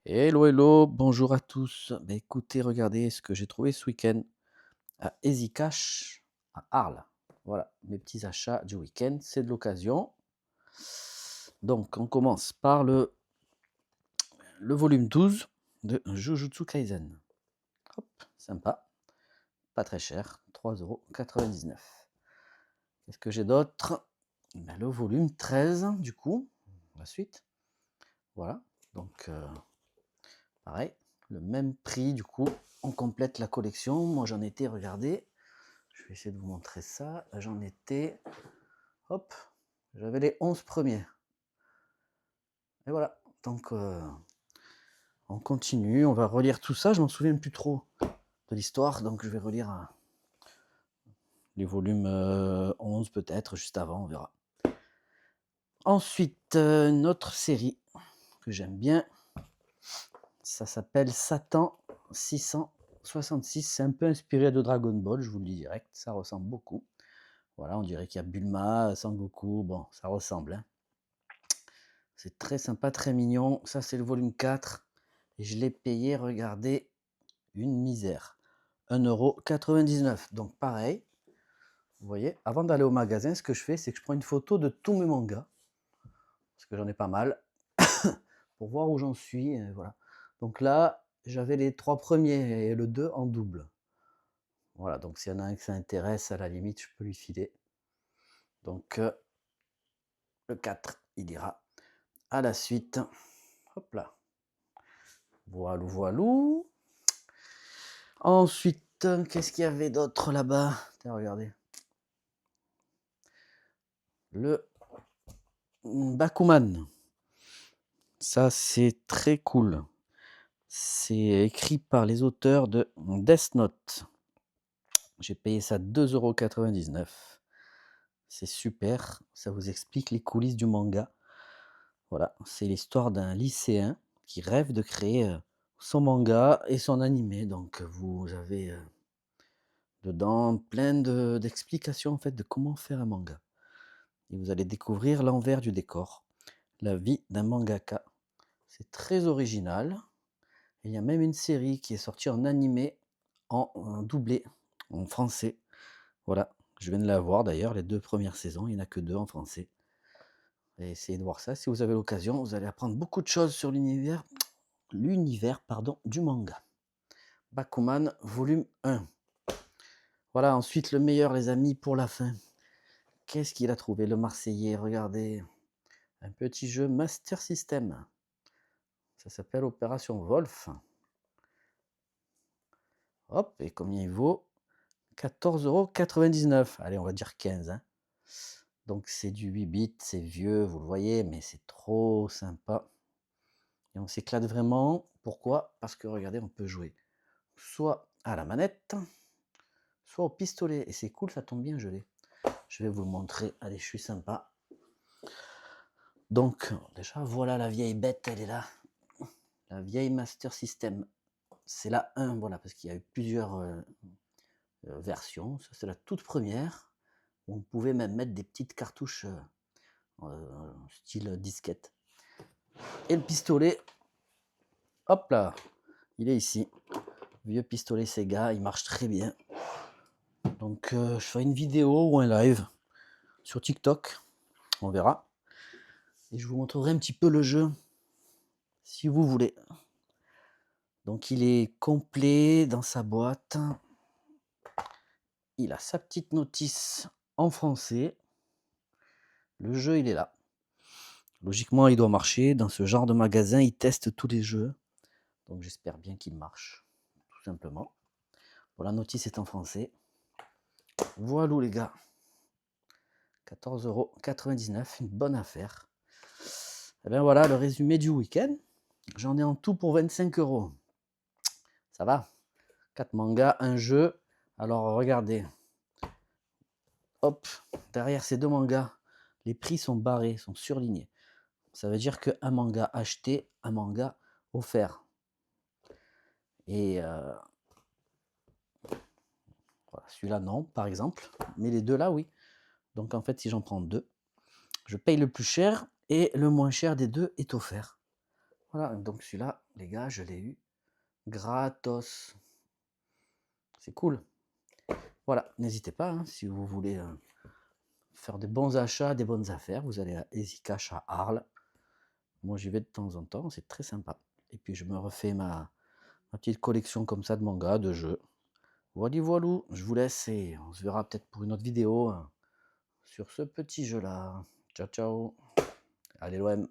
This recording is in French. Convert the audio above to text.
Hello, hello, bonjour à tous. Bah, écoutez, regardez ce que j'ai trouvé ce week-end à Easy Cash à Arles. Voilà, mes petits achats du week-end, c'est de l'occasion. Donc, on commence par le volume 12 de Jujutsu Kaisen. Hop, sympa, pas très cher, 3,99 €. Qu'est-ce que j'ai d'autre? Ben, le volume 13, du coup, la suite. Voilà, donc pareil, le même prix, du coup, on complète la collection. Moi, j'en étais, regardez, je vais essayer de vous montrer ça. J'en étais, hop, j'avais les 11 premiers. Et voilà, donc on continue, on va relire tout ça. Je m'en souviens plus trop de l'histoire, donc je vais relire les volumes 11 peut-être, juste avant, on verra. Ensuite, une autre série que j'aime bien, ça s'appelle Satan 666. C'est un peu inspiré de Dragon Ball, je vous le dis direct, ça ressemble beaucoup. Voilà, on dirait qu'il y a Bulma, Sangoku, bon, ça ressemble, hein. C'est très sympa, très mignon. Ça, c'est le volume 4. Et je l'ai payé, regardez, une misère. 1,99 €. Donc pareil, vous voyez, avant d'aller au magasin, ce que je fais, c'est que je prends une photo de tous mes mangas, parce que j'en ai pas mal, pour voir où j'en suis. Et voilà. Donc là, j'avais les 3 premiers et le 2 en double. Voilà, donc s'il y en a un que ça intéresse, à la limite, je peux lui filer. Donc le 4, il ira à la suite. Hop là. Voilou, voilou. Ensuite, qu'est-ce qu'il y avait d'autre là-bas? Tiens, regardez. Le Bakuman. Ça, c'est très cool. C'est écrit par les auteurs de Death Note. J'ai payé ça 2,99 €. C'est super. Ça vous explique les coulisses du manga. Voilà, c'est l'histoire d'un lycéen qui rêve de créer son manga et son animé. Donc, vous avez dedans plein d'explications en fait de comment faire un manga. Et vous allez découvrir l'envers du décor, la vie d'un mangaka. C'est très original. Il y a même une série qui est sortie en animé, en doublé, en français. Voilà, je viens de la voir d'ailleurs, les 2 premières saisons, il n'y en a que 2 en français. Et essayez de voir ça, si vous avez l'occasion, vous allez apprendre beaucoup de choses sur l'univers pardon, du manga. Bakuman, volume 1. Voilà, ensuite le meilleur les amis pour la fin. Qu'est-ce qu'il a trouvé, le Marseillais? Regardez, un petit jeu Master System. Ça s'appelle Opération Wolf. Hop, et combien il vaut? 14,99 €. Allez, on va dire 15, hein. Donc c'est du 8 bits, c'est vieux, vous le voyez, mais c'est trop sympa. Et on s'éclate vraiment. Pourquoi? Parce que regardez, on peut jouer soit à la manette, soit au pistolet. Et c'est cool, ça tombe bien, je l'ai. Je vais vous le montrer. Allez, je suis sympa. Donc, déjà, voilà la vieille bête, elle est là. La vieille Master System. C'est la 1, voilà, parce qu'il y a eu plusieurs versions. Ça, c'est la toute première. On pouvait même mettre des petites cartouches style disquette. Et le pistolet, hop là, il est ici. Vieux pistolet Sega, il marche très bien. Donc je ferai une vidéo ou un live sur TikTok, on verra. Et je vous montrerai un petit peu le jeu, si vous voulez. Donc il est complet dans sa boîte. Il a sa petite notice en français. Le jeu, il est là. Logiquement, il doit marcher. Dans ce genre de magasin, ils testent tous les jeux. Donc j'espère bien qu'il marche, tout simplement. Bon, la notice est en français. Voilà les gars. 14,99 €, une bonne affaire. Et bien voilà le résumé du week-end. J'en ai en tout pour 25 €. Ça va? 4 mangas, un jeu. Alors regardez. Hop, derrière ces 2 mangas, les prix sont barrés, sont surlignés. Ça veut dire qu'un manga acheté, un manga offert. Et voilà, celui-là non, par exemple. Mais les deux là, oui. Donc en fait, si j'en prends 2, je paye le plus cher et le moins cher des 2 est offert. Voilà, donc celui-là, les gars, je l'ai eu gratos. C'est cool. Voilà, n'hésitez pas, hein, si vous voulez faire des bons achats, des bonnes affaires, vous allez à Easy Cash à Arles. Moi, j'y vais de temps en temps, c'est très sympa. Et puis, je me refais ma petite collection comme ça de mangas, de jeux. Voilà, voilou, je vous laisse et on se verra peut-être pour une autre vidéo sur ce petit jeu-là. Ciao, ciao. Allez, l'OM.